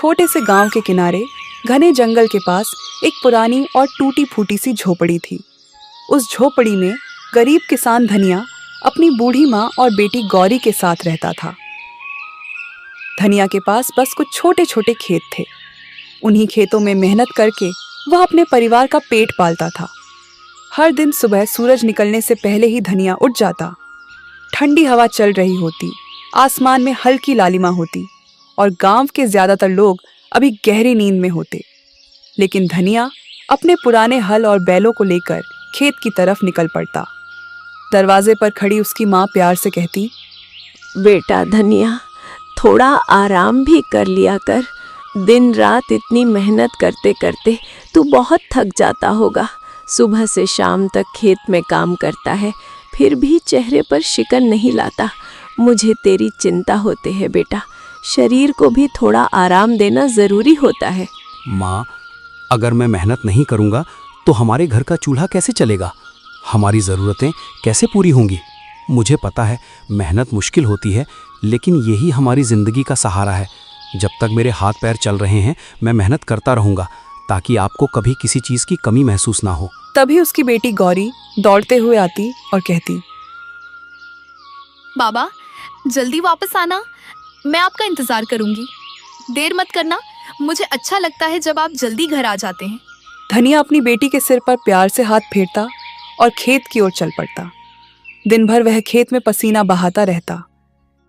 छोटे से गांव के किनारे घने जंगल के पास एक पुरानी और टूटी फूटी सी झोपड़ी थी। उस झोपड़ी में गरीब किसान धनिया अपनी बूढ़ी माँ और बेटी गौरी के साथ रहता था। धनिया के पास बस कुछ छोटे छोटे खेत थे। उन्हीं खेतों में मेहनत करके वह अपने परिवार का पेट पालता था। हर दिन सुबह सूरज निकलने से पहले ही धनिया उठ जाता। ठंडी हवा चल रही होती, आसमान में हल्की लालिमा होती और गांव के ज्यादातर लोग अभी गहरी नींद में होते। लेकिन धनिया अपने पुराने हल और बैलों को लेकर खेत की तरफ निकल पड़ता। दरवाजे पर खड़ी उसकी माँ प्यार से कहती, बेटा धनिया, थोड़ा आराम भी कर लिया कर। दिन रात इतनी मेहनत करते करते तू बहुत थक जाता होगा। सुबह से शाम तक खेत में काम करता है, फिर भी चेहरे पर शिकन नहीं लाता। मुझे तेरी चिंता होती है बेटा। शरीर को भी थोड़ा आराम देना जरूरी होता है। माँ, अगर मैं मेहनत नहीं करूँगा तो हमारे घर का चूल्हा कैसे चलेगा? हमारी ज़रूरतें कैसे पूरी होंगी? मुझे पता है मेहनत मुश्किल होती है, लेकिन यही हमारी ज़िंदगी का सहारा है। जब तक मेरे हाथ पैर चल रहे हैं मैं मेहनत करता रहूँगा, ताकि आपको कभी किसी चीज़ की कमी महसूस ना हो। तभी उसकी बेटी गौरी दौड़ते हुए आती और कहती, बाबा जल्दी वापस आना, मैं आपका इंतजार करूंगी। देर मत करना, मुझे अच्छा लगता है जब आप जल्दी घर आ जाते हैं। धनिया अपनी बेटी के सिर पर प्यार से हाथ फेरता और खेत की ओर चल पड़ता। दिन भर वह खेत में पसीना बहाता रहता,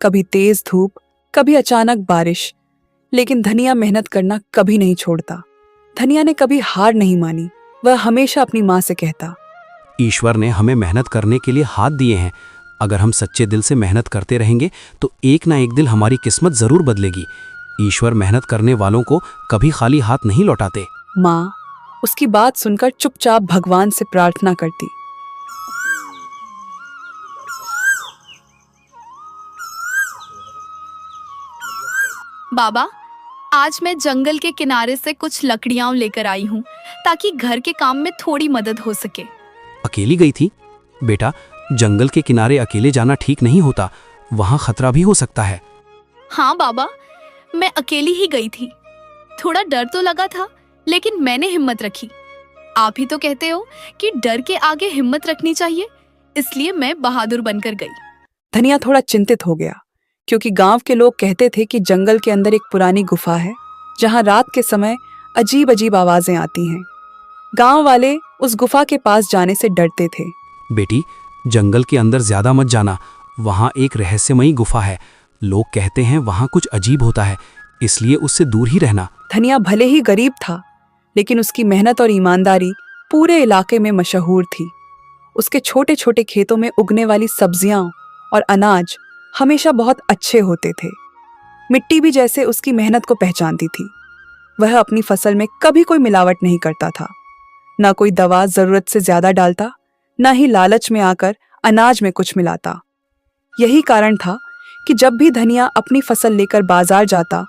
कभी तेज धूप, कभी अचानक बारिश, लेकिन धनिया मेहनत करना कभी नहीं छोड़ता। धनिया ने कभी हार नहीं मानी। वह हमेशा अपनी माँ से कहता, ईश्वर ने हमें मेहनत करने के लिए हाथ दिए हैं। अगर हम सच्चे दिल से मेहनत करते रहेंगे तो एक ना एक दिन हमारी किस्मत जरूर बदलेगी। ईश्वर मेहनत करने वालों को कभी खाली हाथ नहीं लौटाते। माँ उसकी बात सुनकर चुपचाप भगवान से प्रार्थना करती। बाबा, आज मैं जंगल के किनारे से कुछ लकड़ियां लेकर आई हूँ, ताकि घर के काम में थोड़ी मदद हो सके। अकेली गई थी? बेटा, जंगल के किनारे अकेले जाना ठीक नहीं होता, वहाँ खतरा भी हो सकता है। हाँ बाबा, मैं अकेली ही गई थी। थोड़ा डर तो लगा था, लेकिन मैंने हिम्मत रखी। आप ही तो कहते हो कि डर के आगे हिम्मत रखनी चाहिए, इसलिए मैं बहादुर बनकर गई। धनिया थोड़ा चिंतित हो गया, क्योंकि गांव के लोग कहते थे कि जंगल के अंदर एक पुरानी गुफा है, जहां रात के समय अजीब अजीब आवाजें आती हैं। गांव वाले उस गुफा के पास जाने से डरते थे। बेटी, जंगल के अंदर ज्यादा मत जाना, वहाँ एक रहस्यमयी गुफा है। लोग कहते हैं वहाँ कुछ अजीब होता है, इसलिए उससे दूर ही रहना। धनिया भले ही गरीब था, लेकिन उसकी मेहनत और ईमानदारी पूरे इलाके में मशहूर थी। उसके छोटे छोटे खेतों में उगने वाली सब्जियां और अनाज हमेशा बहुत अच्छे होते थे। मिट्टी भी जैसे उसकी मेहनत को पहचानती थी। वह अपनी फसल में कभी कोई मिलावट नहीं करता था, ना कोई दवा जरूरत से ज्यादा डालता, ना ही लालच में आकर अनाज में कुछ मिलाता। यही कारण था कि जब भी धनिया अपनी फसल लेकर बाजार जाता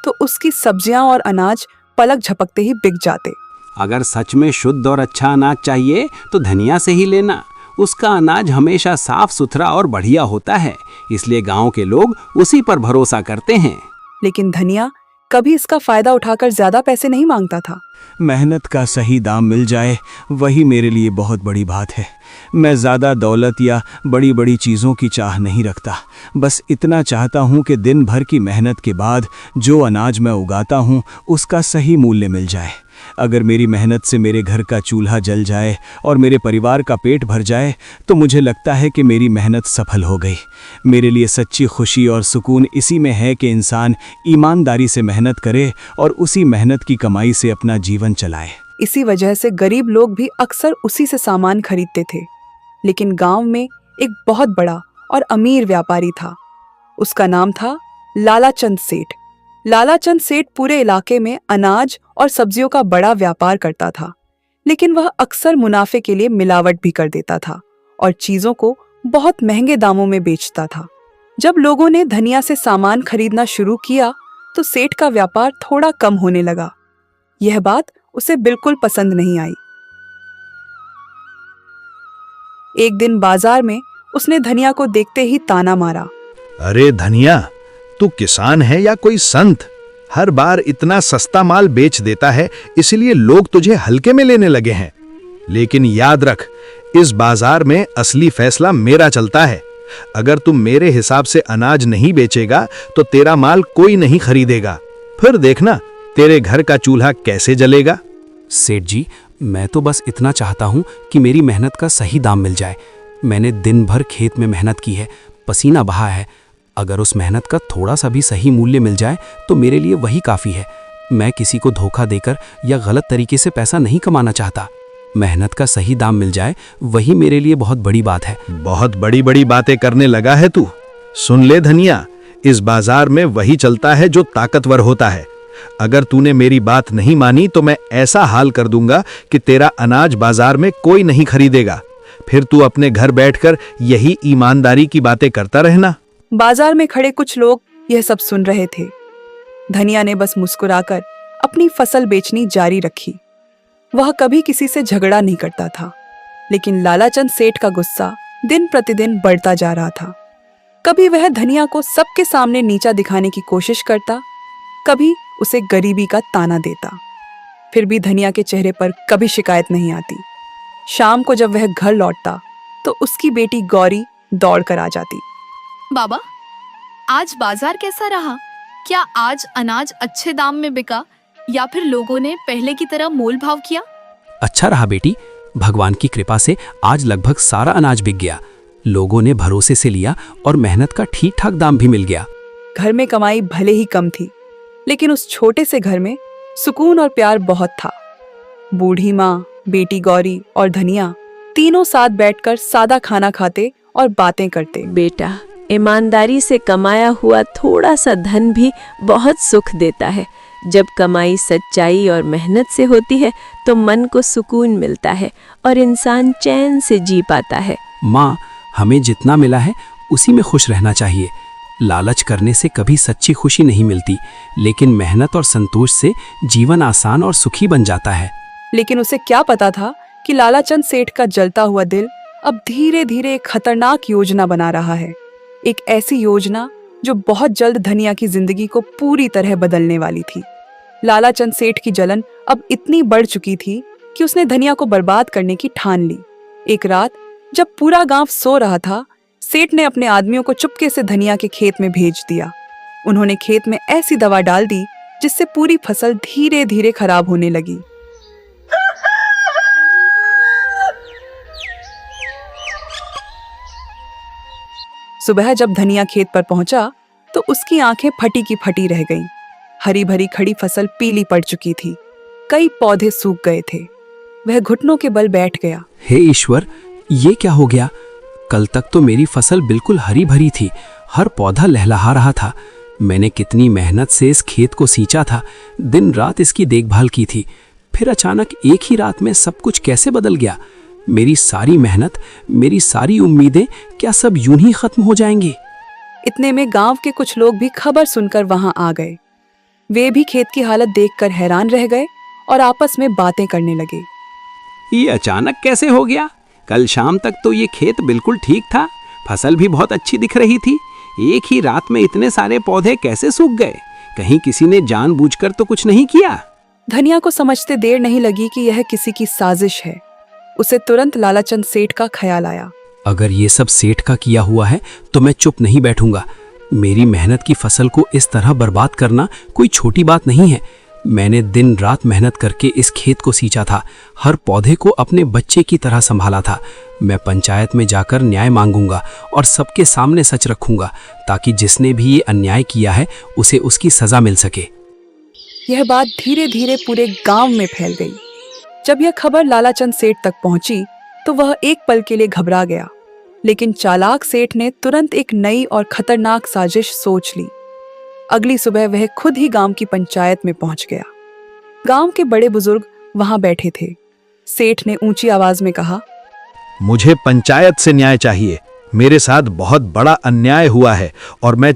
तो उसकी सब्जियां और अनाज पलक झपकते ही बिक जाते। अगर सच में शुद्ध और अच्छा अनाज चाहिए तो धनिया से ही लेना। उसका अनाज हमेशा साफ सुथरा और बढ़िया होता है, इसलिए गांव के लोग उसी पर भरोसा करते हैं। लेकिन धनिया कभी इसका फायदा उठाकर ज्यादा पैसे नहीं मांगता था। मेहनत का सही दाम मिल जाए वही मेरे लिए बहुत बड़ी बात है। मैं ज़्यादा दौलत या बड़ी बड़ी चीज़ों की चाह नहीं रखता। बस इतना चाहता हूँ कि दिन भर की मेहनत के बाद जो अनाज मैं उगाता हूँ उसका सही मूल्य मिल जाए। अगर मेरी मेहनत से मेरे घर का चूल्हा जल जाए और मेरे परिवार का पेट भर जाए तो मुझे लगता है कि मेरी मेहनत सफल हो गई। मेरे लिए सच्ची खुशी और सुकून इसी में है कि इंसान ईमानदारी से मेहनत करे और उसी मेहनत की कमाई से अपना जीवन चलाए। इसी वजह से गरीब लोग भी अक्सर उसी से सामान खरीदते थे। लेकिन गांव में एक बहुत बड़ा और अमीर व्यापारी था। उसका नाम था लालाचंद सेठ। लालाचंद सेठ पूरे इलाके में अनाज और सब्जियों का बड़ा व्यापार करता था, लेकिन वह अक्सर मुनाफे के लिए मिलावट भी कर देता था और चीजों को बहुत महंगे दामों में बेचता था। जब लोगों ने धनिया से सामान खरीदना शुरू किया तो सेठ का व्यापार थोड़ा कम होने लगा। यह बात उसे बिल्कुल पसंद नहीं आई। एक दिन बाजार में उसने धनिया को देखते ही ताना मारा। अरे धनिया, तू किसान है या कोई संत? हर बार इतना सस्ता माल बेच देता है, इसलिए लोग तुझे हल्के में लेने लगे हैं। लेकिन याद रख, इस बाजार में असली फैसला मेरा चलता है। अगर तुम मेरे हिसाब से अनाज नहीं बेचेगा तो तेरा माल कोई नहीं खरीदेगा। फिर देखना तेरे घर का चूल्हा कैसे जलेगा। सेठ जी, मैं तो बस इतना चाहता हूँ कि मेरी मेहनत का सही दाम मिल जाए। मैंने दिन भर खेत में मेहनत की है, पसीना बहा है। अगर उस मेहनत का थोड़ा सा भी सही मूल्य मिल जाए तो मेरे लिए वही काफ़ी है। मैं किसी को धोखा देकर या गलत तरीके से पैसा नहीं कमाना चाहता। मेहनत का सही दाम मिल जाए वही मेरे लिए बहुत बड़ी बात है। बहुत बड़ी बड़ी बातें करने लगा है तू। सुन ले धनिया, इस बाजार में वही चलता है जो ताकतवर होता है। अगर तूने मेरी बात नहीं मानी तो मैं ऐसा हाल कर दूंगा कि तेरा अनाज बाजार में कोई नहीं खरीदेगा। फिर तू अपने घर बैठकर यही ईमानदारी की बातें करता रहना। बाजार में खड़े कुछ लोग यह सब सुन रहे थे। धनिया ने बस मुस्कुराकर अपनी फसल बेचनी जारी रखी। वह कभी किसी से झगड़ा नहीं करता था, लेकिन लालाचंद सेठ का गुस्सा दिन प्रतिदिन बढ़ता जा रहा था। कभी वह धनिया को सबके सामने नीचा दिखाने की कोशिश करता, कभी उसे गरीबी का ताना देता। फिर भी धनिया के चेहरे पर कभी शिकायत नहीं आती। शाम को जब वह घर लौटता तो उसकी बेटी गौरी दौड़ कर आ जाती। बाबा, आज बाजार कैसा रहा? क्या आज अनाज अच्छे दाम में बिका या फिर लोगों ने पहले की तरह मोल भाव किया? अच्छा रहा बेटी, भगवान की कृपा से आज लगभग सारा अनाज बिक गया। लोगों ने भरोसे से लिया और मेहनत का ठीक ठाक दाम भी मिल गया। घर में कमाई भले ही कम थी, लेकिन उस छोटे से घर में सुकून और प्यार बहुत था। बूढ़ी माँ, बेटी गौरी और धनिया तीनों साथ बैठकर सादा खाना खाते और बातें करते। बेटा, ईमानदारी से कमाया हुआ थोड़ा सा धन भी बहुत सुख देता है। जब कमाई सच्चाई और मेहनत से होती है तो मन को सुकून मिलता है और इंसान चैन से जी पाता है। माँ, हमें जितना मिला है उसी में खुश रहना चाहिए। लालच करने से कभी सच्ची खुशी नहीं मिलती, लेकिन मेहनत और संतोष से जीवन आसान और सुखी बन जाता है। लेकिन उसे क्या पता था कि लालाचंद सेठ का जलता हुआ दिल अब धीरे धीरे एक खतरनाक योजना बना रहा है। एक ऐसी योजना जो बहुत जल्द धनिया की जिंदगी को पूरी तरह बदलने वाली थी। लालाचंद सेठ की जलन अब इतनी बढ़ चुकी थी कि उसने धनिया को बर्बाद करने की ठान ली। एक रात जब पूरा गांव सो रहा था, सेठ ने अपने आदमियों को चुपके से धनिया के खेत में भेज दिया। उन्होंने खेत में ऐसी दवा डाल दी जिससे पूरी फसल धीरे धीरे खराब होने लगी। सुबह जब धनिया खेत पर पहुंचा तो उसकी आंखें फटी की फटी रह गईं। हरी भरी खड़ी फसल पीली पड़ चुकी थी, कई पौधे सूख गए थे। वह घुटनों के बल बैठ गया। हे ईश्वर, ये क्या हो गया? कल तक तो मेरी फसल बिल्कुल हरी भरी थी, हर पौधा लहलहा रहा था। मैंने कितनी मेहनत से इस खेत को सींचा था, दिन रात इसकी देखभाल की थी। फिर अचानक एक ही रात में सब कुछ कैसे बदल गया? मेरी सारी मेहनत, मेरी सारी उम्मीदें क्या सब यूं ही खत्म हो जाएंगी? इतने में गांव के कुछ लोग भी खबर सुनकर वहां आ गए। वे भी खेत की हालत देखकर हैरान रह गए और आपस में बातें करने लगे। ये अचानक कैसे हो गया? कल शाम तक तो ये खेत बिल्कुल ठीक था, फसल भी बहुत अच्छी दिख रही थी। एक ही रात में इतने सारे पौधे कैसे सूख गए? कहीं किसी ने जानबूझकर तो कुछ नहीं किया? धनिया को समझते देर नहीं लगी कि यह किसी की साजिश है। उसे तुरंत लालाचंद सेठ का ख्याल आया। अगर ये सब सेठ का किया हुआ है तो मैं चुप नहीं बैठूंगा। मेरी मेहनत की फसल को इस तरह बर्बाद करना कोई छोटी बात नहीं है। मैंने दिन रात मेहनत करके इस खेत को सींचा था, हर पौधे को अपने बच्चे की तरह संभाला था। मैं पंचायत में जाकर न्याय मांगूंगा और सबके सामने सच रखूंगा, ताकि जिसने भी ये अन्याय किया है उसे उसकी सजा मिल सके। यह बात धीरे धीरे पूरे गांव में फैल गई। जब यह खबर लालाचंद सेठ तक पहुंची तो वह एक पल के लिए घबरा गया, लेकिन चालाक सेठ ने तुरंत एक नई और खतरनाक साजिश सोच ली। अगली सुबह वह खुद ही गांव की पंचायत में पहुंच गया। गांव के बड़े बुजुर्ग वहां बैठे थे। सेठ ने ऊंची आवाज में कहा, मुझे पंचायत से न्याय चाहिए। मेरे साथ बहुत बड़ा अन्याय हुआ है और मैं